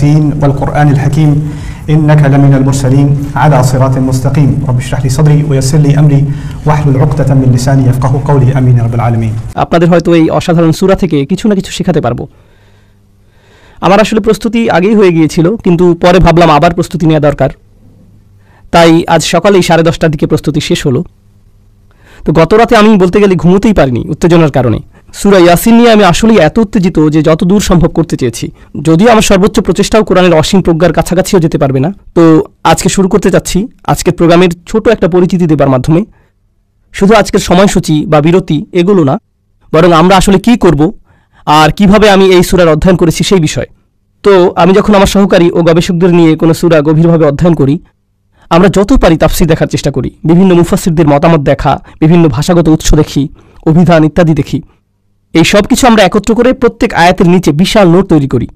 ياسين والقرآن الحكيم إنك لمن المرسلين على صراط مستقيم رب اشرح لي صدري ويسر لي أمري واحلل عقدة من لساني يفقهوا قولي آمين يا رب العالمين। আপনাদের হয়তো এই অসাধারণ সূরা থেকে কিছু না কিছু শেখাতে পারবো। আমার আসলে প্রস্তুতি আগেই হয়ে গিয়েছিল, কিন্তু পরে ভাবলাম আবার প্রস্তুতি নেওয়া দরকার, তাই আজ সকালেই 10:30টার দিকে প্রস্তুতি শেষ হলো। তো গত রাতে আমি বলতে গেলে ঘুমোতেই পারিনি উত্তেজনার কারণে। সূরা ইয়াসিন নিয়ে আমি আসলেই এত উত্তেজিত যে যত দূর সম্ভব করতে চেয়েছি, যদিও আমার সর্বোচ্চ প্রচেষ্টাও কোরআনের অসীম প্রজ্ঞার কাছাকাছিও যেতে পারবে না। তো আজকে শুরু করতে চাচ্ছি আজকের প্রোগ্রামের ছোট একটা পরিচিতি দেবার মাধ্যমে। শুধু আজকের সময়সূচি বা বিরতি এগুলো না, বরং আমরা আসলে কি করব আর কিভাবে আমি এই সূরার অধ্যয়ন করেছি সেই বিষয়। তো আমি যখন আমার সহকারী ও গবেষকদের নিয়ে কোনো সূরা গভীরভাবে অধ্যয়ন করি, আমরা যত পারি তাফসীর দেখার চেষ্টা করি, বিভিন্ন মুফাসসিরদের মতামত দেখা, বিভিন্ন ভাষাগত উৎস দেখি, অভিধান ইত্যাদি দেখি। এই সব কিছু আমরা একত্র করে প্রত্যেক আয়াতের নিচে বিশাল নোট তৈরি করি।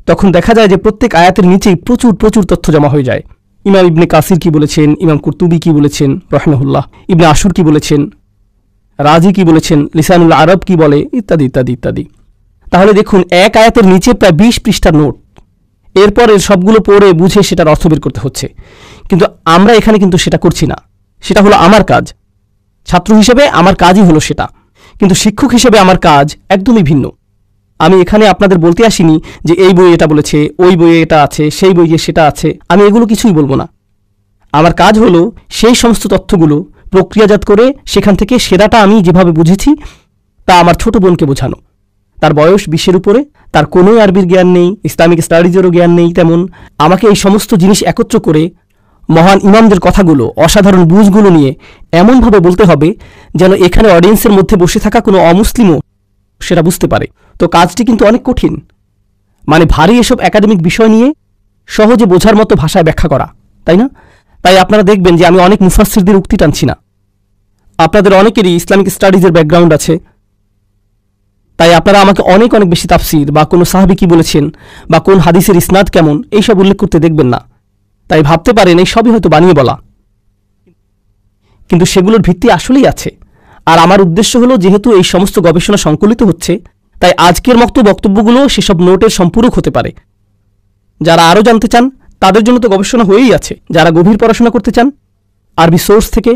তখন দেখা যায় যে প্রত্যেক আয়াতের নিচেই প্রচুর প্রচুর তথ্য জমা হয়ে যায়। ইমাম ইবনে কাসির কি বলেছেন, ইমাম কুরতুবী কি বলেছেন রাহিমাহুল্লাহ, ইবনে আশুর কি বলেছেন, রাজি কি বলেছেন, লিসানুল আরব কি বলে, ইত্যাদি ইত্যাদি ইত্যাদি। তাহলে দেখুন, এক আয়াতের নিচে প্রায় 20 পৃষ্ঠার নোট। এরপর এর সবগুলো পড়ে বুঝে সেটার অর্থ বের করতে হচ্ছে। কিন্তু আমরা এখানে কিন্তু সেটা করছি না। সেটা হলো আমার কাজ। ছাত্র হিসেবে আমার কাজই হলো সেটা, কিন্তু শিক্ষক হিসেবে আমার কাজ একদমই ভিন্ন। আমি এখানে আপনাদের বলতে আসিনি যে এই বইয়ে এটা বলেছে, ওই বইয়ে এটা আছে, সেই বইয়ে সেটা আছে। আমি এগুলো কিছুই বলবো না। আমার কাজ হলো সেই সমস্ত তথ্যগুলো প্রক্রিয়াজাত করে সেখান থেকে সেরাটা আমি যেভাবে বুঝেছি তা আমার ছোট বোনকে বোঝানো। তার বয়স 20-এর উপরে, তার কোনোই আরবির জ্ঞান নেই, ইসলামিক স্টাডিজেরও জ্ঞান নেই তেমন। আমাকে এই সমস্ত জিনিস একত্র করে মহান ইমামদের কথাগুলো, অসাধারণ বুঝগুলো নিয়ে এমনভাবে বলতে হবে যেন এখানে অডিয়েন্সের মধ্যে বসে থাকা কোনো অমুসলিমও সেটা বুঝতে পারে। তো কাজটি কিন্তু অনেক কঠিন, মানে ভারী এসব একাডেমিক বিষয় নিয়ে সহজে বোঝার মতো ভাষায় ব্যাখ্যা করা, তাই না? তাই আপনারা দেখবেন যে আমি অনেক মুফাসসিরদের উক্তি টানছি না। আপনাদের অনেকেরই ইসলামিক স্টাডিজের ব্যাকগ্রাউন্ড আছে, তাই আপনারা আমাকে অনেক অনেক বেশি তাফসীর বা কোনো সাহাবী কি বলেছেন বা কোন হাদিসের ইসনাদ কেমন এইসব উল্লেখ করতে দেখবেন না। তাই ভাবতে পারেন এই সবই হয়তো বানিয়ে বলা, কিন্তু সেগুলোর ভিত্তি আসলেই আছে। আর আমার উদ্দেশ্য হলো, যেহেতু এই সমস্ত গবেষণা সংকলিত হচ্ছে, তাই আজকের বক্তব্যগুলো সেসব নোটের সম্পূরক হতে পারে। যারা আরও জানতে চান তাদের জন্য তো গবেষণা হয়েই আছে। যারা গভীর পড়াশোনা করতে চান আরবি সোর্স থেকে,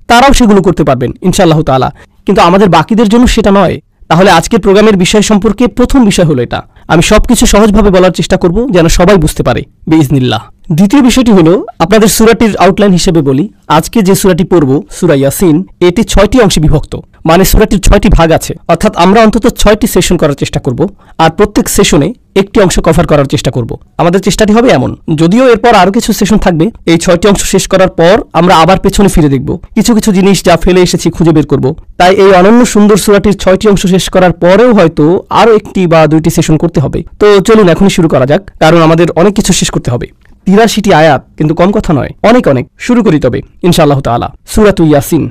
তারাও সেগুলো করতে পারবেন ইনশাআল্লাহ তাআলা। কিন্তু আমাদের বাকিদের জন্য সেটা নয়। তাহলে আজকের প্রোগ্রামের বিষয় সম্পর্কে প্রথম বিষয় হলো এটা। আমি সবকিছু সহজভাবে বলার চেষ্টা করব যেন সবাই বুঝতে পারে বিইজনিল্লাহ। দ্বিতীয় বিষয়টি হলো, আপনাদের সূরাটির আউটলাইন হিসেবে বলি। আজকে যে সূরাটি পড়ব, সূরা ইয়াসিন, এটি 6টি অংশে বিভক্ত, মানে সূরাটির 6টি ভাগ আছে। অর্থাৎ আমরা অন্তত 6টি সেশন করার চেষ্টা করব, আর প্রত্যেক সেশনে একটি অংশ কভার করার চেষ্টা করব। আমাদের চেষ্টাটি হবে এমন, যদিও এরপর আরও কিছু সেশন থাকবে। এই 6টি অংশ শেষ করার পর আমরা আবার পেছনে ফিরে দেখব, কিছু কিছু জিনিস যা ফেলে এসেছি খুঁজে বের করব। তাই এই অনন্য সুন্দর সূরাটির 6টি অংশ শেষ করার পরেও হয়তো আরও 1টি বা 2টি সেশন করতে হবে। তো চলুন এখনই শুরু করা যাক, কারণ আমাদের অনেক কিছু শেষ করতে হবে। 83টি আয়াত, কিন্তু কম কথা নয়, অনেক অনেক। শুরু করি তবে ইনশাআল্লাহ তাআলা। সূরাতু ইয়াসিন।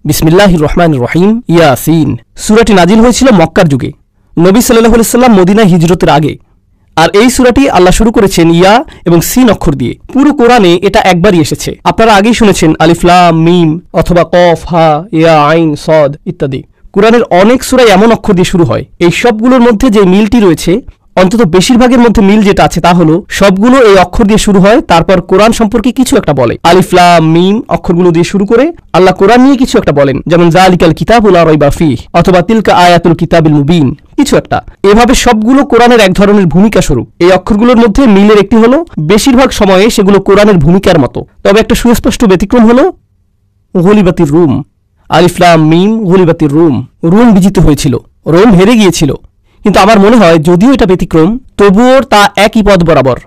বিসমিল্লাহির রহমানির রহিম। ইয়াসিন সূরাটি নাজিল হয়েছিল মক্কার যুগে, নবী সাল্লাল্লাহু আলাইহি সাল্লাম মদিনায় হিজরতের আগে। আর এই সূরাটি আল্লাহ শুরু করেছেন ইয়া এবং সিন অক্ষর দিয়ে। পুরো কোরআনে এটা একবারই এসেছে। আপনারা আগেই শুনেছেন আলিফ লাম মিম অথবা কফ হা ইয়া আইন সদ ইত্যাদি। কোরআনের অনেক সূরাই এমন অক্ষর দিয়ে শুরু হয়। এই সবগুলোর মধ্যে যে মিলটি রয়েছে, অন্তত বেশিরভাগের মধ্যে মিল যেটা আছে তা হলো সবগুলো এই অক্ষর দিয়ে শুরু হয়, তারপর কোরআন সম্পর্কে কিছু একটা বলে। আলিফ লাম মিম অক্ষরগুলো দিয়ে শুরু করে আল্লাহ কোরআন নিয়ে কিছু একটা বলেন, যেমন যালিকাল কিতাবুল লা রাইবা ফিহ অথবা তিলকা আয়াতুল কিতাবিল মুবিন, কিছু একটা। এভাবে সবগুলো কোরআনের এক ধরনের ভূমিকা স্বরূপ। এই অক্ষরগুলোর মধ্যে মিলের একটি হলো বেশিরভাগ সময়ে সেগুলো কোরআনের ভূমিকার মতো। তবে একটা সুস্পষ্ট ব্যতিক্রম হলো গুলিবাতির রুম। আলিফ লাম মিম গুলিবাতির রুম, রুম বিজিত হয়েছিল, রোম হেরে গিয়েছিল। কিন্তু আমার মনে হয় যদিও এটা ব্যতিক্রম, তবুও তা একই পথ বরাবর,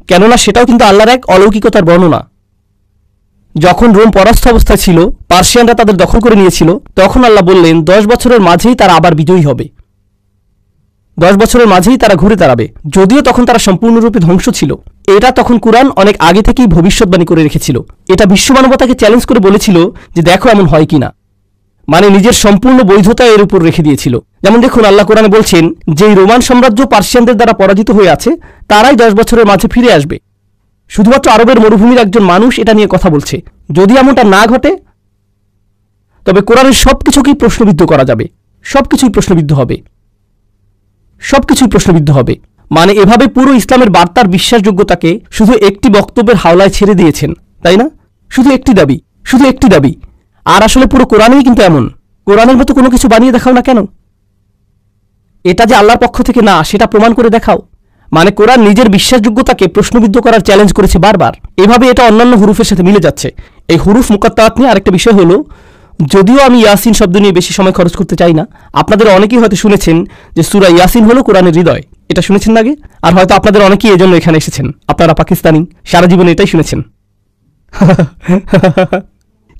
কেননা সেটাও কিন্তু আল্লাহর এক অলৌকিকতার বর্ণনা। যখন রোম পরাস্ত অবস্থায় ছিল, পার্সিয়ানরা তাদের দখল করে নিয়েছিল, তখন আল্লাহ বললেন 10 বছরের মাঝেই তারা আবার বিজয়ী হবে, 10 বছরের মাঝেই তারা ঘুরে দাঁড়াবে। যদিও তখন তারা সম্পূর্ণরূপে ধ্বংস ছিল। এটা তখন কুরআন অনেক আগে থেকেই ভবিষ্যৎবাণী করে রেখেছিল। এটা বিশ্ব মানবতাকে চ্যালেঞ্জ করে বলেছিল যে দেখো এমন হয় কিনা, মানে নিজের সম্পূর্ণ বৈধতা এর উপর রেখে দিয়েছিল। যেমন দেখুন আল্লাহ কোরআনে বলছেন, যেই রোমান সাম্রাজ্য পার্সিয়ানদের দ্বারা পরাজিত হয়ে আছে তারাই 10 বছরের মাঝে ফিরে আসবে। শুধুমাত্র আরবের মরুভূমির একজন মানুষ এটা নিয়ে কথা বলছে। যদি এমনটা না ঘটে, তবে কোরআনের সবকিছুকেই প্রশ্নবিদ্ধ করা যাবে, সবকিছুই প্রশ্নবিদ্ধ হবে, সবকিছুই প্রশ্নবিদ্ধ হবে। মানে এভাবে পুরো ইসলামের বার্তার বিশ্বাসযোগ্যতাকে শুধু একটি বক্তব্যের হাওলায় ছেড়ে দিয়েছেন, তাই না? শুধু একটি দাবি। আর আসলে পুরো কোরআনেই কিন্তু এমন। কোরআনের মতো কোনো কিছু বানিয়ে দেখাও না কেন? এটা যে আল্লাহর পক্ষ থেকে না, সেটা প্রমাণ করে দেখাও। মানে কোরআন নিজের বিশ্বাসযোগ্যতাকে প্রশ্নবিদ্ধ করার চ্যালেঞ্জ করেছে বারবার। এভাবে এটা অন্যান্য হুরুফের সাথে মিলে যাচ্ছে। এই হুরুফ মুকাত্তাআত নিয়ে আরেকটা বিষয় হলো, যদিও আমি ইয়াসিন শব্দ নিয়ে বেশি সময় খরচ করতে চাই না, আপনাদের অনেকেই হয়তো শুনেছেন যে সূরা ইয়াসিন হলো কোরআনের হৃদয়। এটা শুনেছেন না আগে? আর হয়তো আপনাদের অনেকেই এজন্য এখানে এসেছেন। আপনারা পাকিস্তানি, সারা জীবন এটাই শুনেছেন।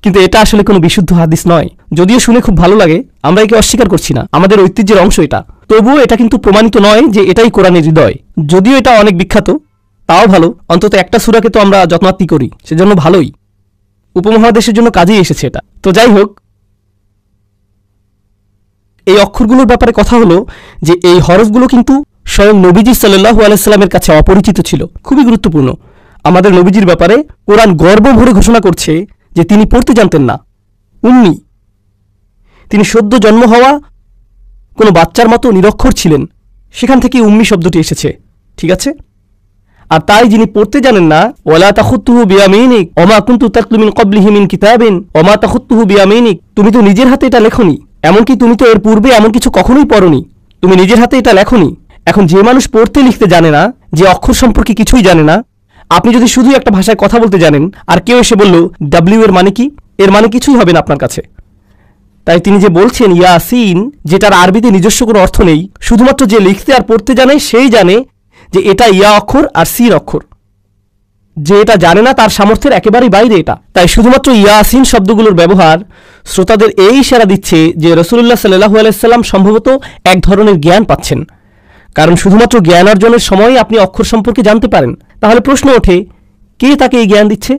কিন্তু এটা আসলে কোনো বিশুদ্ধ হাদিস নয়। যদিও শুনে খুব ভালো লাগে, আমরা একে অস্বীকার করছি না, আমাদের ঐতিহ্যের অংশ এটা। তবুও এটা কিন্তু প্রমাণিত নয় যে এটাই কোরআনের হৃদয়। যদিও এটা অনেক বিখ্যাত, তাও ভালো। অন্তত একটা সূরাকে তো আমরা যত্নার্থী করি, সেজন্য ভালোই। উপমহাদেশের জন্য কাজেই এসেছে এটা। তো যাই হোক, এই অক্ষরগুলোর ব্যাপারে কথা হলো যে এই হরফগুলো কিন্তু স্বয়ং নবীজি সাল্লাল্লাহু আলাইহি সাল্লামের কাছে অপরিচিত ছিল। খুবই গুরুত্বপূর্ণ। আমাদের নবীজির ব্যাপারে কোরআন গর্ব ভরে ঘোষণা করছে যে তিনি পড়তে জানতেন না, উম্মি। তিনি সদ্য জন্ম হওয়া কোনো বাচ্চার মতো নিরক্ষর ছিলেন। সেখান থেকে উম্মি শব্দটি এসেছে, ঠিক আছে? আর তাই যিনি পড়তে জানেন না, ওয়ালা তাখুতুহু বিয়ামিনিক ওমা কুনতু তাতলু মিন ক্বাবলিহি মিন কিতাবিন ওমা তাখুতুহু বিয়ামিনিক, তুমি তো নিজের হাতে এটা লেখনি, এমনকি তুমি তো এর পূর্বে এমন কিছু কখনোই পড়নি, তুমি নিজের হাতে এটা লেখনি। এখন যে মানুষ পড়তে লিখতে জানে না, যে অক্ষর সম্পর্কে কিছুই জানে না, আপনি যদি শুধু একটা ভাষায় কথা বলতে জানেন আর কেউ এসে বলল ডাব্লিউ এর মানে কি, এর মানে কিছুই হবে না আপনার কাছে। তাই তিনি যে বলছেন ইয়াসিন, যেটার আরবিতে নিজস্ব কোনো অর্থ নেই, শুধুমাত্র যে লিখতে আর পড়তে জানে সেই জানে যে এটা ইয়া অক্ষর আর সিন অক্ষর। যে এটা জানে না তার সামর্থ্যের একেবারেই বাইরে এটা। তাই শুধুমাত্র ইয়াসিন শব্দগুলোর ব্যবহার শ্রোতাদের এই ইশারা দিচ্ছে যে রাসূলুল্লাহ সাল্লাল্লাহু আলাইহি সাল্লাম সম্ভবত এক ধরনের জ্ঞান পাচ্ছেন। কারণ শুধুমাত্র জ্ঞান অর্জনের সময় আপনি অক্ষর সম্পর্কে জানতে পারেন। তাহলে প্রশ্ন ওঠে, কে তাকে এই জ্ঞান দিচ্ছে?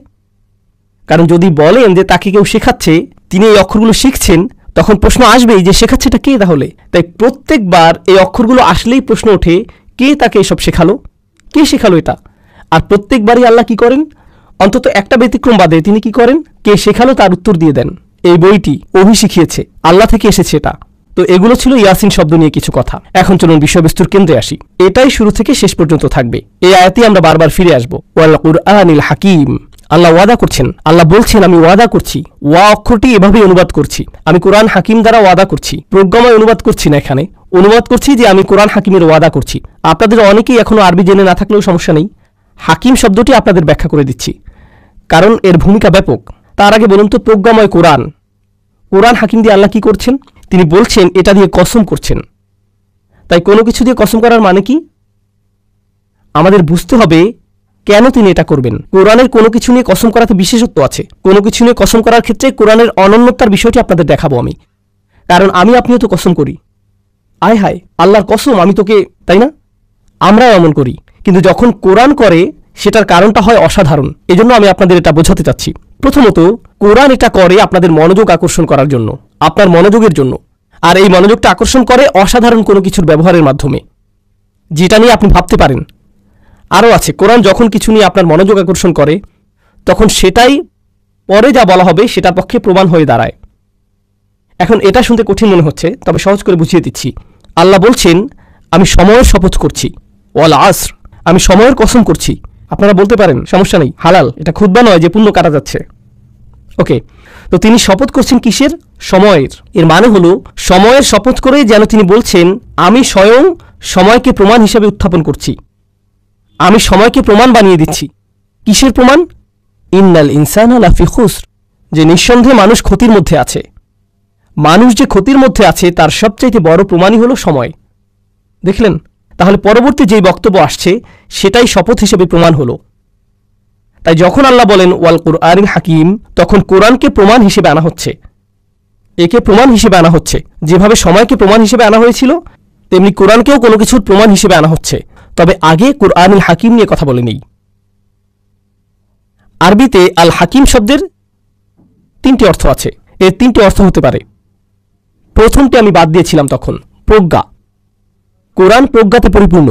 কারণ যদি বলেন যে তাকে কেউ শেখাচ্ছে, তিনি এই অক্ষরগুলো শিখছেন, তখন প্রশ্ন আসবেই যে শেখাচ্ছেটা কে তাহলে? তাই প্রত্যেকবার এই অক্ষরগুলো আসলেই প্রশ্ন ওঠে, কে তাকে এসব শেখালো? কে শেখালো এটা? আর প্রত্যেকবারই আল্লাহ কি করেন? অন্তত একটা ব্যতিক্রম বাদে তিনি কি করেন? কে শেখালো তার উত্তর দিয়ে দেন। এই বইটি ওহী শিখিয়েছে, আল্লাহ থেকে এসেছে এটা। তো এগুলো ছিল ইয়াসিন শব্দ নিয়ে কিছু কথা। এখন চলুন বিষয়বস্তুর কেন্দ্রে আসি। এটাই শুরু থেকে শেষ পর্যন্ত থাকবে। এই আয়াতে আমরা বারবার ফিরে আসবো। ওয়াল কুরআনিল হাকিম, আল্লাহ ওয়াদা করছেন, আল্লাহ বলছেন আমি ওয়াদা করছি। ওয়া অক্ষরটি এভাবেই অনুবাদ করছি, আমি কোরআন হাকিম দ্বারা ওয়াদা করছি। প্রজ্ঞাময় অনুবাদ করছি না, এখানে অনুবাদ করছি যে আমি কোরআন হাকিমের ওয়াদা করছি। আপনাদের অনেকেই এখনো আরবি জেনে না থাকলেও সমস্যা নেই, হাকিম শব্দটি আপনাদের ব্যাখ্যা করে দিচ্ছি, কারণ এর ভূমিকা ব্যাপক। তার আগে বলুন তো, প্রজ্ঞাময় কোরআন, কোরআন হাকিম দিয়ে আল্লাহ কি করছেন? তিনি বলছেন এটা দিয়ে কসম করছেন। তাই কোনো কিছু দিয়ে কসম করার মানে কি? আমাদের বুঝতে হবে কেন তিনি এটা করবেন। কোরআনের কোনো কিছু নিয়ে কসম করাতে বিশেষত্ব আছে। কোনো কিছু নিয়ে কসম করার ক্ষেত্রে কোরআনের অনন্যতার বিষয়টি আপনাদের দেখাবো আমি। কারণ আমি আপনিও তো কসম করি, আয় হায় আল্লাহর কসম আমি তোকে, তাই না? আমরাও এমন করি। কিন্তু যখন কোরআন করে সেটার কারণটা হয় অসাধারণ। এজন্য আমি আপনাদের এটা বোঝাতে চাচ্ছি। প্রথমত, কোরআন এটা করে আপনাদের মনোযোগ আকর্ষণ করার জন্য, আপনার মনোযোগের জন্য। আর এই মনোযোগটা আকর্ষণ করে অসাধারণ কোনো কিছুর ব্যবহারের মাধ্যমে, যেটা নিয়ে আপনি ভাবতে পারেন। আরও আছে, কোরআন যখন কিছু নিয়ে আপনার মনোযোগ আকর্ষণ করে, তখন সেটাই পরে যা বলা হবে সেটার পক্ষে প্রমাণ হয়ে দাঁড়ায়। এখন এটা শুনতে কঠিন মনে হচ্ছে, তবে সহজ করে বুঝিয়ে দিচ্ছি। আল্লাহ বলছেন আমি সময়ের শপথ করছি, ওয়াল আসর, আমি সময়ের কসম করছি। আপনারা বলতে পারেন সমস্যা নেই, হালাল, এটা খুতবা নয় যে পুণ্য কাটা যাচ্ছে। ওকে, তো তিনি শপথ করছেন কিসের? সময়ের। এর মানে হলো সময়ের শপথ করে যেন তিনি বলছেন আমি স্বয়ং সময়কে প্রমাণ হিসেবে উত্থাপন করছি, আমি সময়কে প্রমাণ বানিয়ে দিচ্ছি। কিসের প্রমাণ? ইন্নাল ইনসানা লাফি খুসর, যে নিঃসন্দেহে মানুষ ক্ষতির মধ্যে আছে। মানুষ যে ক্ষতির মধ্যে আছে তার সবচাইতে বড় প্রমাণই হলো সময়। দেখলেন? তাহলে পরবর্তী যেই বক্তব্য আসছে সেটাই শপথ হিসেবে প্রমাণ হলো। তাই যখন আল্লাহ বলেন ওয়াল কুরআনিল হাকিম, তখন কোরআনকে প্রমাণ হিসেবে আনা হচ্ছে, একে প্রমাণ হিসেবে আনা হচ্ছে। যেভাবে সময়কে প্রমাণ হিসেবে আনা হয়েছিল, তেমনি কোরআনকেও কোনো কিছুর প্রমাণ হিসেবে আনা হচ্ছে। তবে আগে কুরআনুল হাকিম নিয়ে কথা বলে নেই। আরবিতে আল হাকিম শব্দের তিনটি অর্থ আছে। এর তিনটি অর্থ হতে পারে। প্রথমটি আমি বাদ দিয়েছিলাম তখন, প্রজ্ঞা। কোরআন প্রজ্ঞাতে পরিপূর্ণ।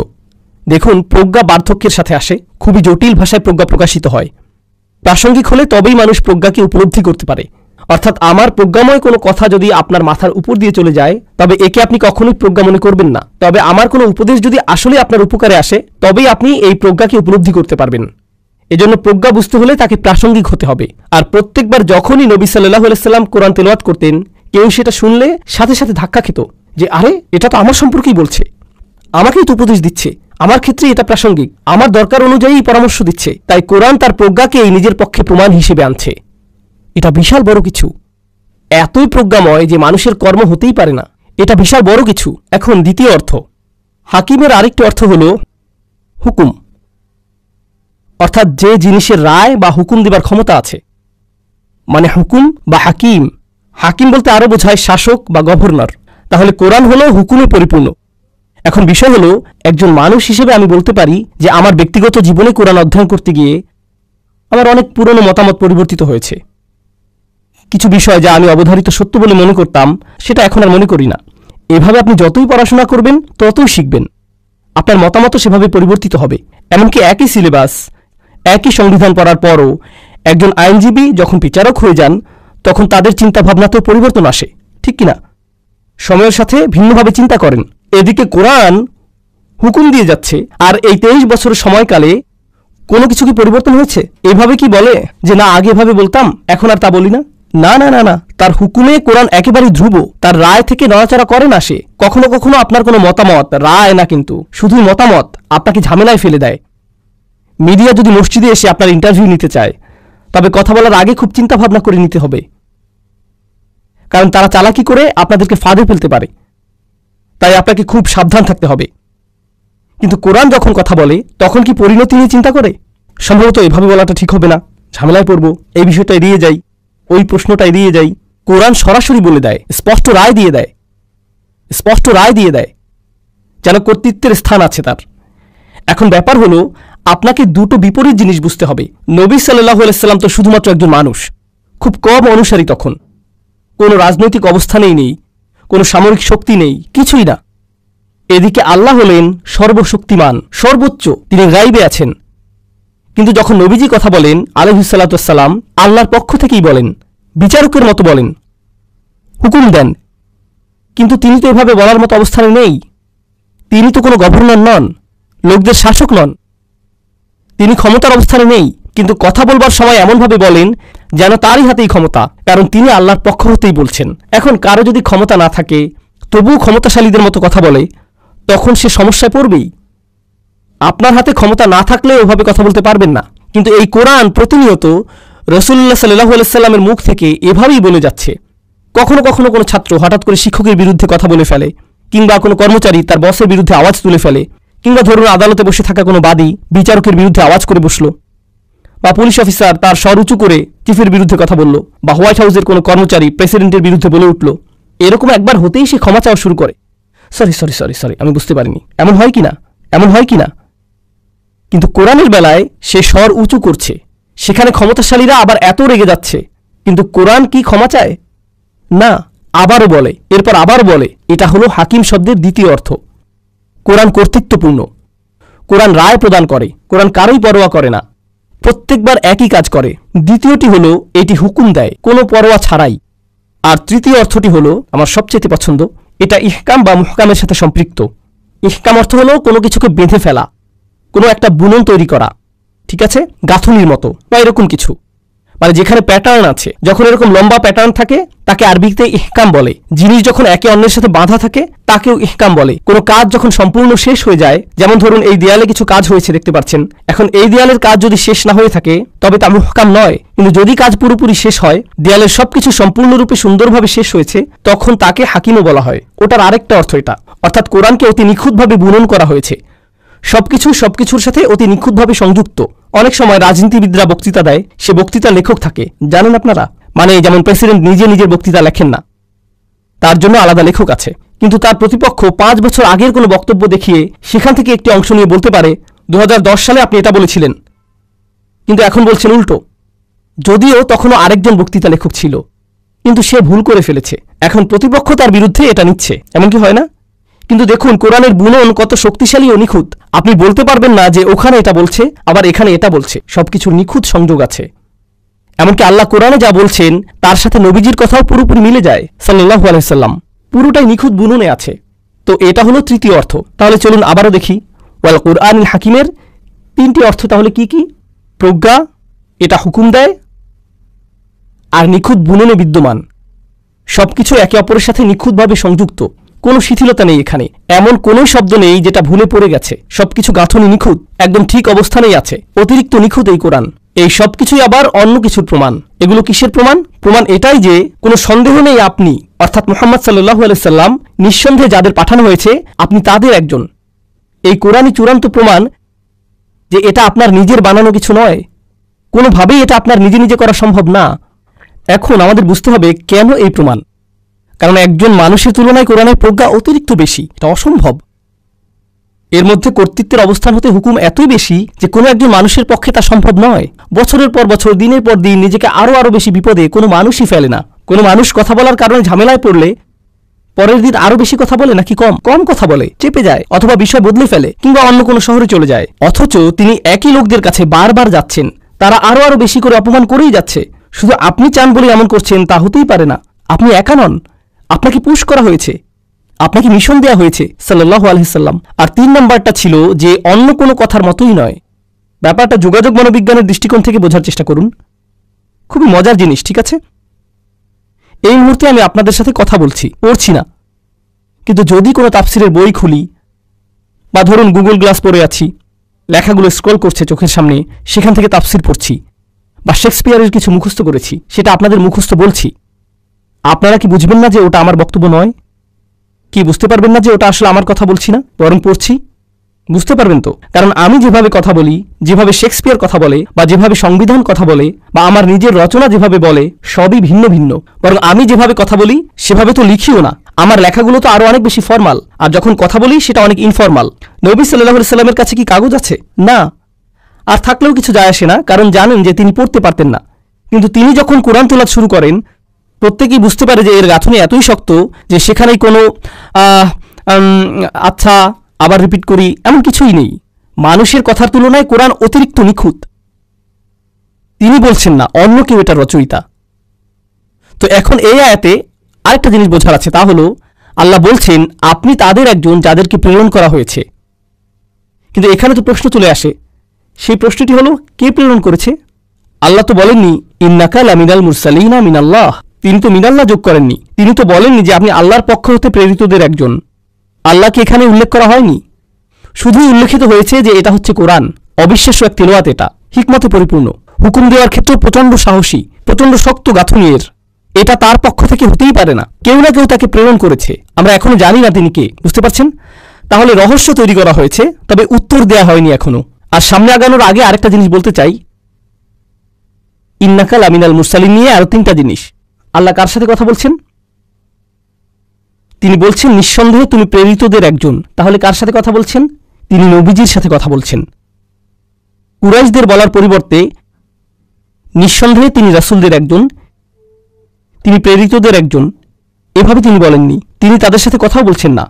দেখুন, প্রজ্ঞা বার্ধক্যের সাথে আসে, খুবই জটিল ভাষায় প্রজ্ঞা প্রকাশিত হয়। প্রাসঙ্গিক হলে তবেই মানুষ প্রজ্ঞাকে উপলব্ধি করতে পারে। অর্থাৎ আমার প্রজ্ঞাময় কোনো কথা যদি আপনার মাথার উপর দিয়ে চলে যায়, তবে একে আপনি কখনোই প্রজ্ঞা মনে করবেন না। তবে আমার কোনো উপদেশ যদি আসলে আপনার উপকারে আসে, তবেই আপনি এই প্রজ্ঞাকে উপলব্ধি করতে পারবেন। এজন্য প্রজ্ঞা বুঝতে হলে তাকে প্রাসঙ্গিক হতে হবে। আর প্রত্যেকবার যখনই নবী সাল্লাল্লাহু আলাইহি সাল্লাম কোরআন তেলাওয়াত করতেন, কেউ সেটা শুনলে সাথে সাথে ধাক্কা খেত যে আরে, এটা তো আমার সম্পর্কেই বলছে, আমাকেই তো উপদেশ দিচ্ছে, আমার ক্ষেত্রে এটা প্রাসঙ্গিক, আমার দরকার অনুযায়ী পরামর্শ দিচ্ছে। তাই কোরআন তার প্রজ্ঞাকে নিজের পক্ষে প্রমাণ হিসেবে আনছে। এটা বিশাল বড় কিছু, এতই প্রজ্ঞাময় যে মানুষের কর্ম হতেই পারে না। এটা বিশাল বড় কিছু। এখন দ্বিতীয় অর্থ, হাকিমের আরেকটি অর্থ হল হুকুম, অর্থাৎ যে জিনিসের রায় বা হুকুম দেবার ক্ষমতা আছে, মানে হুকুম বা হাকিম। হাকিম বলতে আরো বোঝায় শাসক বা গভর্নর। তাহলে কোরআন হলো হুকুমে পরিপূর্ণ। এখন বিষয় হলো, একজন মানুষ হিসেবে আমি বলতে পারি যে আমার ব্যক্তিগত জীবনে কোরআন অধ্যয়ন করতে গিয়ে আমার অনেক পুরনো মতামত পরিবর্তিত হয়েছে। কিছু বিষয় যা আমি অবধারিত সত্য বলে মনে করতাম, সেটা এখন আর মনে করি না। এভাবে আপনি যতই পড়াশোনা করবেন ততই শিখবেন, আপনার মতামতও সেভাবে পরিবর্তিত হবে। এমনকি একই সিলেবাস, একই সংবিধান পড়ার পরও একজন আইনজীবী যখন বিচারক হয়ে যান, তখন তাদের চিন্তাভাবনাতেও পরিবর্তন আসে, ঠিক কিনা? সময়ের সাথে ভিন্নভাবে চিন্তা করেন। এদিকে কোরআন হুকুম দিয়ে যাচ্ছে, আর এই 23 বছরের সময়কালে কোনো কিছু কি পরিবর্তন হয়েছে? এভাবে কি বলে যে না, আগে এভাবে বলতাম, এখন আর তা বলি না? না না না না, তার হুকুমে কোরআন একেবারেই ধ্রুব। তার রায় থেকে নড়াচড়া করে না সে। কখনো কখনো আপনার কোনো মতামত, রায় না কিন্তু শুধুই মতামত, আপনাকে ঝামেলায় ফেলে দেয়। মিডিয়া যদি মসজিদে এসে আপনার ইন্টারভিউ নিতে চায়, তবে কথা বলার আগে খুব চিন্তা ভাবনা করে নিতে হবে, কারণ তারা চালাকি করে আপনাদেরকে ফাঁদে ফেলতে পারে। তাই আপনাকে খুব সাবধান থাকতে হবে। কিন্তু কোরআন যখন কথা বলে, তখন কি পরিণতি নিয়ে চিন্তা করে? সম্ভবত এভাবে বলাটা ঠিক হবে না, ঝামেলায় পড়ব, এই বিষয়টা এড়িয়ে যাই, ওই প্রশ্নটা এড়িয়ে যাই। কোরআন সরাসরি বলে দেয়, স্পষ্ট রায় দিয়ে দেয়, স্পষ্ট রায় দিয়ে দেয়, যেন কর্তৃত্বের স্থান আছে তার। এখন ব্যাপার হলো, আপনাকে দুটো বিপরীত জিনিস বুঝতে হবে। নবী সাল্লাল্লাহু আলাইহি সাল্লাম তো শুধুমাত্র একজন মানুষ, খুব কম অনুসারী তখন, কোনো রাজনৈতিক অবস্থানেই নেই, কোনো সামরিক শক্তি নেই, কিছুই না। এদিকে আল্লাহ হলেন সর্বশক্তিমান, সর্বোচ্চ, তিনি গাইবে আছেন। কিন্তু যখন নবীজি কথা বলেন আলাইহিস সালাতু ওয়াস সালাম, আল্লাহর পক্ষ থেকেই বলেন, বিচারকের মতো বলেন, হুকুম দেন। কিন্তু তিনি তো এভাবে বলার মতো অবস্থানে নেই। তিনি তো কোনো গভর্নর নন, লোকদের শাসক নন, তিনি ক্ষমতার অবস্থানে নেই। কিন্তু কথা বলবার সময় এমনভাবে বলেন যেন তারই হাতেই ক্ষমতা, কারণ তিনি আল্লাহর পক্ষ হতেই বলছেন। এখন কারো যদি ক্ষমতা না থাকে, তবুও ক্ষমতাশালীদের মতো কথা বলে, তখন সে সমস্যায় পড়বেই। আপনার হাতে ক্ষমতা না থাকলে ওভাবে কথা বলতে পারবেন না। কিন্তু এই কোরআন প্রতিনিয়ত রাসূলুল্লাহ সাল্লাল্লাহু আলাইহি সাল্লামের মুখ থেকে এভাবেই বলে যাচ্ছে। কখনো কখনো কোনো ছাত্র হঠাৎ করে শিক্ষকের বিরুদ্ধে কথা বলে ফেলে, কিংবা কোনো কর্মচারী তার বসের বিরুদ্ধে আওয়াজ তুলে ফেলে, কিংবা ধরুন আদালতে বসে থাকা কোনো বাদী বিচারকের বিরুদ্ধে আওয়াজ করে বসল, বা পুলিশ অফিসার তার স্বর উঁচু করে চিফের বিরুদ্ধে কথা বলল, বা হোয়াইট হাউসের কোনো কর্মচারী প্রেসিডেন্টের বিরুদ্ধে বলে উঠল। এরকম একবার হতেই সে ক্ষমা চাওয়া শুরু করে, সরি সরি সরি সরি আমি বুঝতে পারিনি, এমন হয় কি না, এমন হয় কি না। কিন্তু কোরআনের বেলায় সে স্বর উঁচু করছে, সেখানে ক্ষমতাশালীরা আবার এত রেগে যাচ্ছে, কিন্তু কোরআন কি ক্ষমা চায়? না, আবারও বলে, এরপর আবার বলে। এটা হলো হাকিম শব্দের দ্বিতীয় অর্থ। কোরআন কর্তৃত্বপূর্ণ, কোরআন রায় প্রদান করে, কোরআন কারোই পরোয়া করে না, প্রত্যেকবার একই কাজ করে। দ্বিতীয়টি হলো এটি হুকুম দেয় কোনো পরোয়া ছাড়াই। আর তৃতীয় অর্থটি হলো আমার সবচেয়ে পছন্দ, এটা ইহকাম বা মুহকামের সাথে সম্পৃক্ত। ইহকাম অর্থ হলো কোনো কিছুকে বেঁধে ফেলা, কোনো একটা বুনন তৈরি করা, ঠিক আছে, গাঁথনির মতো বা এরকম কিছু, মানে যেখানে প্যাটার্ন আছে। যখন এরকম লম্বা প্যাটার্ন থাকে তাকে আরবিতে ইহকাম বলে। জিনিস যখন একে অন্যের সাথে বাঁধা থাকে তাকেও ইহকাম বলে। কোনো কাজ যখন সম্পূর্ণ শেষ হয়ে যায়, যেমন ধরুন এই দেয়ালে কিছু কাজ হয়েছে দেখতে পাচ্ছেন, এখন এই দেয়ালের কাজ যদি শেষ না হয়ে থাকে তবে তা মুহকাম নয়। কিন্তু যদি কাজ পুরোপুরি শেষ হয়, দেয়ালের সবকিছু সম্পূর্ণরূপে সুন্দরভাবে শেষ হয়েছে, তখন তাকে হাকিমও বলা হয়। ওটার আরেকটা অর্থ এটা, অর্থাৎ কোরআনকে অতি নিখুঁতভাবে বুনন করা হয়েছে, সবকিছুর সাথে অতি নিখুঁতভাবে সংযুক্ত। অনেক সময় রাজনীতিবিদরা বক্তৃতা দেয়, সে বক্তৃতা লেখক থাকে, জানেন আপনারা, মানে যেমন প্রেসিডেন্ট নিজে নিজের বক্তৃতা লেখেন না, তার জন্য আলাদা লেখক আছে। কিন্তু তার প্রতিপক্ষ 5 বছর আগের কোনো বক্তব্য দেখিয়ে সেখান থেকে একটি অংশ নিয়ে বলতে পারে 2010 সালে আপনি এটা বলেছিলেন, কিন্তু এখন বলছেন উল্টো, যদিও তখনও আরেকজন বক্তৃতা লেখক ছিল, কিন্তু সে ভুল করে ফেলেছে। এখন প্রতিপক্ষ তার বিরুদ্ধে এটা নিচ্ছে, এমন কি হয় না? কিন্তু দেখুন কোরআনের বুনন কত শক্তিশালী ও নিখুঁত। আপনি বলতে পারবেন না যে ওখানে এটা বলছে আবার এখানে এটা বলছে, সবকিছুর নিখুঁত সংযোগ আছে। এমনকি আল্লাহ কোরআনে যা বলছেন তার সাথে নবীজির কথাও পুরোপুরি মিলে যায় সাল্লাল্লাহু আলাইহি সাল্লাম, পুরোটাই নিখুঁত বুননে আছে। তো এটা হলো তৃতীয় অর্থ। তাহলে চলুন আবারও দেখি ওয়াল কুরআনিল হাকিমের তিনটি অর্থ তাহলে কি কি? প্রজ্ঞা, এটা হুকুম দেয়, আর নিখুঁত বুননে বিদ্যমান। সবকিছু একে অপরের সাথে নিখুঁতভাবে সংযুক্ত, কোনো শিথিলতা নেই এখানে, এমন কোনো শব্দ নেই যেটা ভুলে পড়ে গেছে। সবকিছু গাঁথনি নিখুঁত, একদম ঠিক অবস্থানেই আছে, অতিরিক্ত নিখুঁত এই কোরআন। এই সবকিছুই আবার অন্য কিছুর প্রমাণ। এগুলো কিসের প্রমাণ? প্রমাণ এটাই যে কোনো সন্দেহ নেই আপনি অর্থাৎ মুহাম্মদ সাল্লাল্লাহু আলাইহি সাল্লাম নিঃসন্দেহে যাদের পাঠানো হয়েছে আপনি তাদের একজন। এই কোরআনই চূড়ান্ত প্রমাণ যে এটা আপনার নিজের বানানো কিছু নয়, কোনোভাবেই এটা আপনার নিজে নিজে করা সম্ভব না। এখন আমাদের বুঝতে হবে কেন এই প্রমাণ। কারণ একজন মানুষের তুলনায় কোরআনের প্রজ্ঞা অতিরিক্ত বেশি, এটা অসম্ভব। এর মধ্যে কর্তৃত্বের অবস্থান হতে হুকুম এতই বেশি যে কোনো একজন মানুষের পক্ষে তা সম্ভব নয়। বছরের পর বছর, দিনের পর দিন নিজেকে আরও বেশি বিপদে কোনো মানুষই ফেলে না। কোনো মানুষ কথা বলার কারণে ঝামেলায় পড়লে পরের দিন আরও বেশি কথা বলে নাকি কম কথা বলে, চেপে যায়, অথবা বিষয় বদলে ফেলে, কিংবা অন্য কোনো শহরে চলে যায়। অথচ তিনি একই লোকদের কাছে বারবার যাচ্ছেন, তারা আরও বেশি করে অপমান করেই যাচ্ছে। শুধু আপনি চান বলে এমন করছেন তা হতেই পারে না। আপনি একা নন, আপনাকে পুশ করা হয়েছে, আপনাকে মিশন দেয়া হয়েছে সাল্লাল্লাহু আলাইহি সাল্লাম। আর 3 নম্বরটা ছিল যে অন্য কোনো কথার মতোই নয়। ব্যাপারটা যোগাযোগ মনোবিজ্ঞানের দৃষ্টিকোণ থেকে বোঝার চেষ্টা করুন, খুবই মজার জিনিস, ঠিক আছে? এই মুহূর্তে আমি আপনাদের সাথে কথা বলছি, পড়ছি না, কিন্তু যদি কোনো তাফসিরের বই খুলি বা ধরুন গুগল গ্লাস পড়ে আছি, লেখাগুলো স্ক্রল করছে চোখের সামনে, সেখান থেকে তাফসির পড়ছি, বা শেক্সপিয়ারের কিছু মুখস্থ করেছি, সেটা আপনাদের মুখস্থ বলছি, আপনারা কি বুঝবেন না যে ওটা আমার বক্তব্য নয়? কি বুঝতে পারবেন না যে ওটা আসলে আমার কথা বলছি না, বরং পড়ছি? বুঝতে পারবেন তো? কারণ আমি যেভাবে কথা বলি, যেভাবে শেক্সপিয়ার কথা বলে, বা যেভাবে সংবিধান কথা বলে, বা আমার নিজের রচনা যেভাবে বলে, সবই ভিন্ন ভিন্ন। বরং আমি যেভাবে কথা বলি সেভাবে তো লিখিও না, আমার লেখাগুলো তো আরো অনেক বেশি ফর্মাল, আর যখন কথা বলি সেটা অনেক ইনফর্মাল। নবী সাল্লাল্লাহু আলাইহি সাল্লামের কাছে কি কাগজ আছে? না। আর থাকলেও কিছু যায় আসে না, কারণ জানেন যে তিনি পড়তে পারতেন না। কিন্তু তিনি যখন কোরআন তেলাওয়াত শুরু করেন, প্রত্যেকেই বুঝতে পারে যে এর গাঁথনি এতই শক্ত যে সেখানেই কোনো আচ্ছা আবার রিপিট করি এমন কিছুই নেই। মানুষের কথার তুলনায় কোরআন অতিরিক্ত নিখুঁত। তিনি বলছেন না, অন্য কেউ এটা রচয়িতা। তো এখন এই আয়াতে আরেকটা জিনিস বোঝার আছে, তা হলো আল্লাহ বলছেন আপনি তাদের একজন যাদেরকে প্রেরণ করা হয়েছে। কিন্তু এখানে তো প্রশ্ন চলে আসে, সেই প্রশ্নটি হলো কে প্রেরণ করেছে? আল্লাহ তো বলেননি ইন্নাকা লামিনাল মুরসালিনা মিনাল্লাহ, তিনি তো মিনাল্লাহ যোগ করেননি। তিনি তো বলেননি যে আপনি আল্লাহর পক্ষ হতে প্রেরিতদের একজন। আল্লাহকে এখানে উল্লেখ করা হয়নি, শুধুই উল্লেখিত হয়েছে যে এটা হচ্ছে কোরআন, অবিশ্বাস্য এক তেলাওয়াত, এটা হিকমতে পরিপূর্ণ, হুকুম দেওয়ার ক্ষেত্রে প্রচণ্ড সাহসী, প্রচণ্ড শক্ত গাঁথনির। এটা তার পক্ষ থেকে হতেই পারে না, কেউ না কেউ তাকে প্রেরণ করেছে। আমরা এখনো জানি না তিনি কে, বুঝতে পারছেন? তাহলে রহস্য তৈরি করা হয়েছে, তবে উত্তর দেয়া হয়নি এখনো। আর সামনে আগানোর আগে আরেকটা জিনিস বলতে চাই, ইন্নাকা লামিনাল মুরসালিন নিয়ে আরো 3টা জিনিস। আল্লাহ কার সাথে কথা বলছেন? তিনি বলছেন নিঃসন্দেহে তুমি প্রেরিতদের একজন। তাহলে কার সাথে কথা বলছেন? তিনি নবীজির সাথে কথা বলছেন। কুরাইশদের বলার পরিবর্তে নিঃসন্দেহে তিনি রাসূলদের একজন, তিনি প্রেরিতদের একজন, এভাবে তিনি বলেননি। তিনি তাদের সাথে কথাও বলছেন না,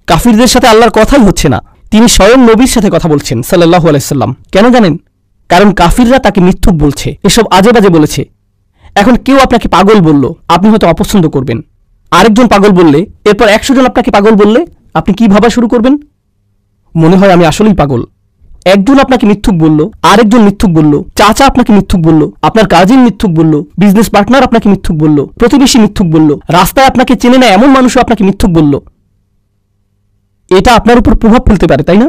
কাফিরদের সাথে আল্লাহর কথাই হচ্ছে না, তিনি স্বয়ং নবীর সাথে কথা বলছেন সাল্লাল্লাহু আলাইহি সাল্লাম। কেন জানেন? কারণ কাফিররা তাকে মিথ্যুক বলছে, এসব আজে বাজে বলেছে। এখন কেউ আপনাকে পাগল বলল, আপনি হয়তো অপছন্দ করবেন। আরেকজন পাগল বললে, এরপর 100 জন আপনাকে পাগল বললে আপনি কি ভাবা শুরু করবেন? মনে হয় আমি আসলেই পাগল। একজন আপনাকে মিথ্যুক বলল, আরেকজন মিথ্যুক বলল, চাচা আপনাকে মিথ্যুক বলল, আপনার কাজিন মিথ্যুক বলল, বিজনেস পার্টনার আপনাকে মিথ্যুক বলল, প্রতিবেশী মিথ্যুক বলল, রাস্তায় আপনাকে চেনে না এমন মানুষও আপনাকে মিথ্যুক বলল। এটা আপনার উপর প্রভাব ফেলতে পারে, তাই না?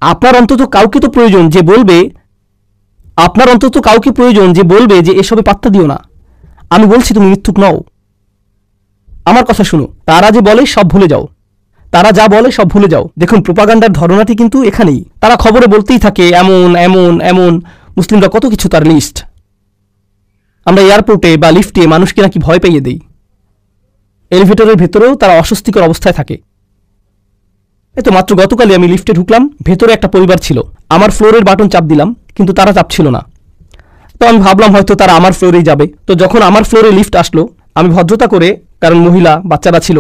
আপনার অন্তত কাউকে তো প্রয়োজন যে বলবে, আপনার অন্তত কাউকে প্রয়োজন যে বলবে যে এসবে পাত্তা দিও না, আমি বলছি তুমি মিথ্যুক নও, আমার কথা শুনো। তারা যে বলে সব ভুলে যাও, তারা যা বলে সব ভুলে যাও। দেখুন প্রোপাগান্ডার ধরনাটি কিন্তু এখানেই। তারা খবরে বলতেই থাকে এমন এমন এমন, মুসলিমরা কত কিছু, তার লিস্ট। আমরা এয়ারপোর্টে বা লিফটে মানুষকে নাকি ভয় পাইয়ে দেই, এলিভেটরের ভেতরেও তারা অস্বস্তিকর অবস্থায় থাকে। এই তো মাত্র গতকালই আমি লিফটে ঢুকলাম, ভেতরে একটা পরিবার ছিল, আমার ফ্লোরের বাটন চাপ দিলাম কিন্তু তারা চাপছিল না। তো আমি ভাবলাম হয়তো তারা আমার ফ্লোরেই যাবে। তো যখন আমার ফ্লোরে লিফট আসলো, আমি ভদ্রতা করে, কারণ মহিলা বাচ্চারা ছিল,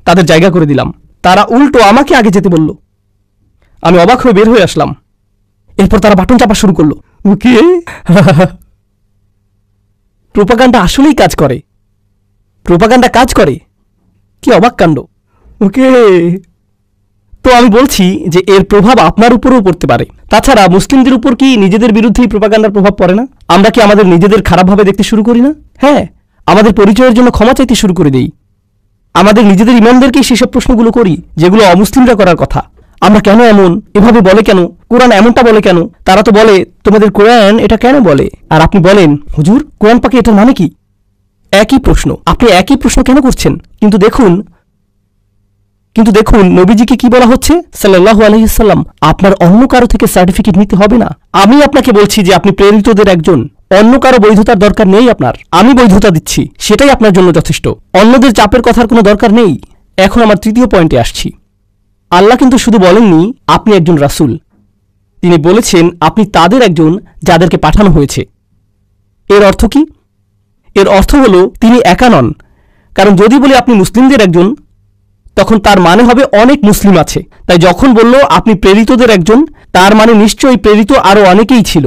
তাদের জায়গা করে দিলাম। তারা উল্টো আমাকে আগে যেতে বলল। আমি অবাক হয়ে বের হয়ে আসলাম। এরপর তারা বাটন চাপা শুরু করলো। ওকে প্রোপাগান্ডা আসলেই কাজ করে। প্রোপাগান্ডা কাজ করে, কি অবাক কাণ্ড। ওকে, তো আমি বলছি যে এর প্রভাব আপনার উপরেও পড়তে পারে। তাছাড়া মুসলিমদের উপর কি নিজেদের বিরুদ্ধেই প্রোপাগান্ডার প্রভাব পড়ে না? আমরা কি আমাদের নিজেদের খারাপভাবে দেখতে শুরু করি না? হ্যাঁ, আমাদের পরিচয়ের জন্য ক্ষমা চাইতে শুরু করে দেই। আমাদের নিজেদের ইমামদেরকেই সেসব প্রশ্নগুলো করি যেগুলো অমুসলিমরা করার কথা। আমরা কেন এমন, এভাবে বলে কেন, কোরআন এমনটা বলে কেন? তারা তো বলে তোমাদের কোরআন এটা কেন বলে, আর আপনি বলেন হুজুর কোরআন পাকে এটার মানে কি? একই প্রশ্ন, আপনি একই প্রশ্ন কেন করছেন? কিন্তু দেখুন নবীজিকে কি বলা হচ্ছে সাল্লাল্লাহু আলাইহি ওয়াসাল্লাম, আপনার অন্য কারো থেকে সার্টিফিকেট নিতে হবে না। আমি আপনাকে বলছি যে আপনি প্রেরিতদের একজন, অন্য কারো বৈধতার দরকার নেই আপনার। আমি বৈধতা দিচ্ছি, সেটাই আপনার জন্য যথেষ্ট। অন্যদের চাপের কথার কোনো দরকার নেই। এখন আমার তৃতীয় পয়েন্টে আসছি। আল্লাহ কিন্তু শুধু বলেননি আপনি একজন রাসূল, তিনি বলেছেন আপনি তাদের একজন যাদেরকে পাঠানো হয়েছে। এর অর্থ কি? এর অর্থ হলো তিনি একা নন। কারণ যদি বলি আপনি মুসলিমদের একজন, তখন তার মানে হবে অনেক মুসলিম আছে। তাই যখন বলল আপনি প্রেরিতদের একজন, তার মানে নিশ্চয়ই প্রেরিত আরও অনেকেই ছিল।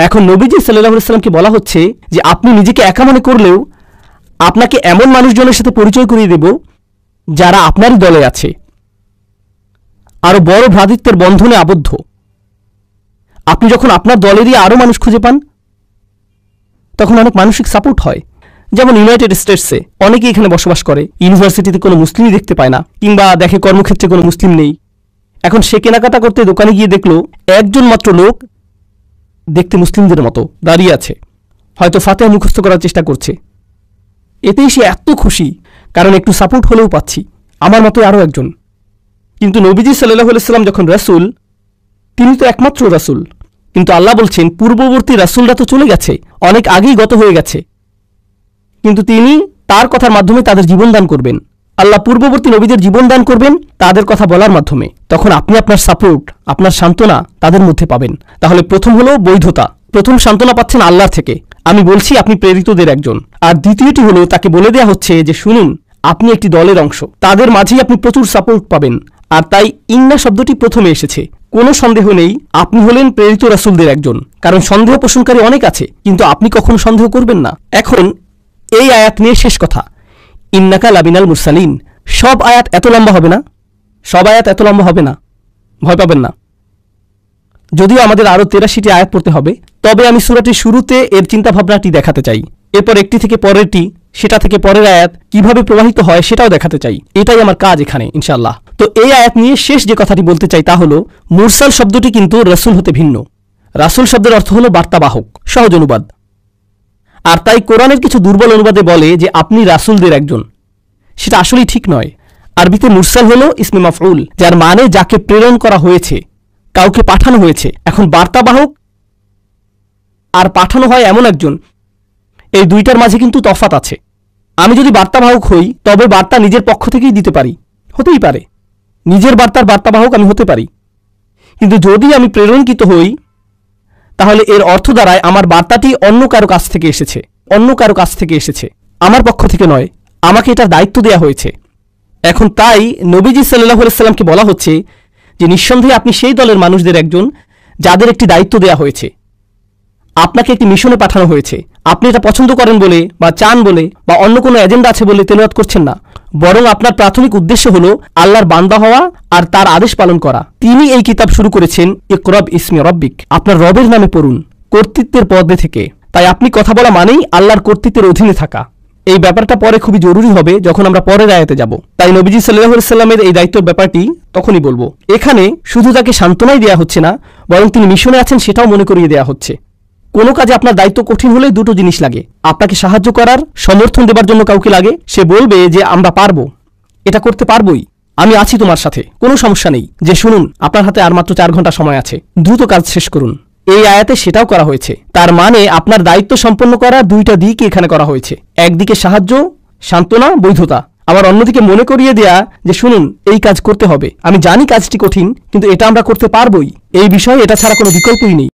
এখন নবীজি সাল্লাল্লাহু আলাইহি ওয়াসাল্লামকে বলা হচ্ছে যে আপনি নিজেকে একা মনে করলেও আপনাকে এমন মানুষজনের সাথে পরিচয় করিয়ে দেব যারা আপনারই দলে আছে, আরও বড় ভ্রাতৃত্বের বন্ধনে আবদ্ধ। আপনি যখন আপনার দলেরই আরও মানুষ খুঁজে পান, তখন অনেক মানসিক সাপোর্ট হয়। যেমন ইউনাইটেড স্টেটসে অনেকেই এখানে বসবাস করে, ইউনিভার্সিটিতে কোনো মুসলিমই দেখতে পায় না, কিংবা দেখে কর্মক্ষেত্রে কোনো মুসলিম নেই। এখন সে কেনাকাটা করতে দোকানে গিয়ে দেখলো একজন মাত্র লোক দেখতে মুসলিমদের মতো দাঁড়িয়ে আছে, হয়তো ফাতিহা মুখস্থ করার চেষ্টা করছে। এতেই সে এত খুশি, কারণ একটু সাপোর্ট হলেও পাচ্ছি, আমার মতো আরও একজন। কিন্তু নবীজি সাল্লাল্লাহু আলাইহি ওয়াসাল্লাম যখন রাসূল, তিনি তো একমাত্র রাসূল। কিন্তু আল্লাহ বলছেন পূর্ববর্তী রাসূলরা তো চলে গেছে, অনেক আগেই গত হয়ে গেছে, কিন্তু তিনি তার কথার মাধ্যমে তাদের জীবন দান করবেন। আল্লাহ পূর্ববর্তী নবীদের জীবন দান করবেন তাদের কথা বলার মাধ্যমে। তখন আপনি আপনার সাপোর্ট, আপনার সান্ত্বনা তাদের মধ্যে পাবেন। তাহলে প্রথম হলো বৈধতা, প্রথম সান্ত্বনা পাচ্ছেন আল্লাহর থেকে, আমি বলছি আপনি প্রেরিতদের একজন। আর দ্বিতীয়টি হলো তাকে বলে দেওয়া হচ্ছে যে শুনুন আপনি একটি দলের অংশ, তাদের মাঝেই আপনি প্রচুর সাপোর্ট পাবেন। আর তাই ইন্না শব্দটি প্রথমে এসেছে। কোনো সন্দেহ নেই আপনি হলেন প্রেরিত রাসূলদের একজন, কারণ সন্দেহ পোষণকারী অনেক আছে, কিন্তু আপনি কখনো সন্দেহ করবেন না। এখন এই আয়াত নিয়ে শেষ কথা, ইন্নাকা লামিনাল মুরসালিন। সব আয়াত এত লম্বা হবে না, সব আয়াত এত লম্বা হবে না, ভয় পাবেন না। যদিও আমাদের আরও 83টি আয়াত পড়তে হবে, তবে আমি সূরাটির শুরুতে এর চিন্তাভাবনাটি দেখাতে চাই। এরপর একটি থেকে পরেরটি, সেটা থেকে পরের আয়াত কিভাবে প্রবাহিত হয় সেটাও দেখাতে চাই। এটাই আমার কাজ এখানে ইনশাআল্লাহ। তো এই আয়াত নিয়ে শেষ যে কথাটি বলতে চাই তা হলো মুরসাল শব্দটি কিন্তু রাসূল হতে ভিন্ন। রাসূল শব্দের অর্থ হলো বার্তাবাহক, সহজ অনুবাদ। আর তাই কোরআনের কিছু দুর্বল অনুবাদে বলে যে আপনি রাসূলদের একজন, সেটা আসলেই ঠিক নয়। আরবিতে মুরসাল হলো ইসমে মাফউল, যার মানে যাকে প্রেরণ করা হয়েছে, কাউকে পাঠানো হয়েছে। এখন বার্তাবাহক আর পাঠানো হয় এমন একজন, এই দুইটার মাঝে কিন্তু তফাৎ আছে। আমি যদি বার্তাবাহক হই তবে বার্তা নিজের পক্ষ থেকেই দিতে পারি, হতেই পারে নিজের বার্তার বার্তাবাহক আমি হতে পারি। কিন্তু যদি আমি প্রেরণকৃত হই তাহলে এর অর্থ দাঁড়ায় আমার বার্তাটি অন্য কারো কাছ থেকে এসেছে, অন্য কারো কাছ থেকে এসেছে, আমার পক্ষ থেকে নয়, আমাকে এটার দায়িত্ব দেওয়া হয়েছে। এখন তাই নবীজি সাল্লাল্লাহু আলাইহি ওয়াসাল্লামকে বলা হচ্ছে যে নিঃসন্দেহে আপনি সেই দলের মানুষদের একজন যাদের একটি দায়িত্ব দেওয়া হয়েছে, আপনাকে একটি মিশনে পাঠানো হয়েছে। আপনি এটা পছন্দ করেন বলে বা চান বলে বা অন্য কোনো এজেন্ডা আছে বলে তেলাওয়াত করছেন না, বরং আপনার প্রাথমিক উদ্দেশ্য হলো আল্লাহর বান্দা হওয়া আর তার আদেশ পালন করা। তিনি এই কিতাব শুরু করেছেন ইকরা বিসমি রাব্বিক, আপনার রবের নামে পড়ুন, কর্তৃত্বের পদে থেকে। তাই আপনি কথা বলা মানেই আল্লাহর কর্তৃত্বের অধীনে থাকা। এই ব্যাপারটা পরে খুবই জরুরি হবে যখন আমরা পরের আয়াতে যাব। তাই নবীজি সাল্লাল্লাহু আলাইহি ওয়াসাল্লামের এই দায়িত্বের ব্যাপারটি তখনই বলবো। এখানে শুধু তাকে সান্ত্বনাই দেওয়া হচ্ছে না, বরং তিনি মিশনে আছেন সেটাও মনে করিয়ে দেওয়া হচ্ছে। কোনো কাজে আপনার দায়িত্ব কঠিন হলে দুটো জিনিস লাগে, আপনাকে সাহায্য করার, সমর্থন দেবার জন্য কাউকে লাগে। সে বলবে যে আমরা পারবো, এটা করতে পারবোই, আমি আছি তোমার সাথে, কোনো সমস্যা নেই। যে শুনুন আপনার হাতে আর মাত্র 4 ঘন্টা সময় আছে, দ্রুত কাজ শেষ করুন। এই আয়াতে সেটাও করা হয়েছে। তার মানে আপনার দায়িত্ব সম্পন্ন করার দুইটা দিক এখানে করা হয়েছে, একদিকে সাহায্য, সান্ত্বনা, বৈধতা, আবার অন্যদিকে মনে করিয়ে দেয়া যে শুনুন এই কাজ করতে হবে, আমি জানি কাজটি কঠিন কিন্তু এটা আমরা করতে পারবোই, এই বিষয়ে এটা ছাড়া কোনো বিকল্পই নেই।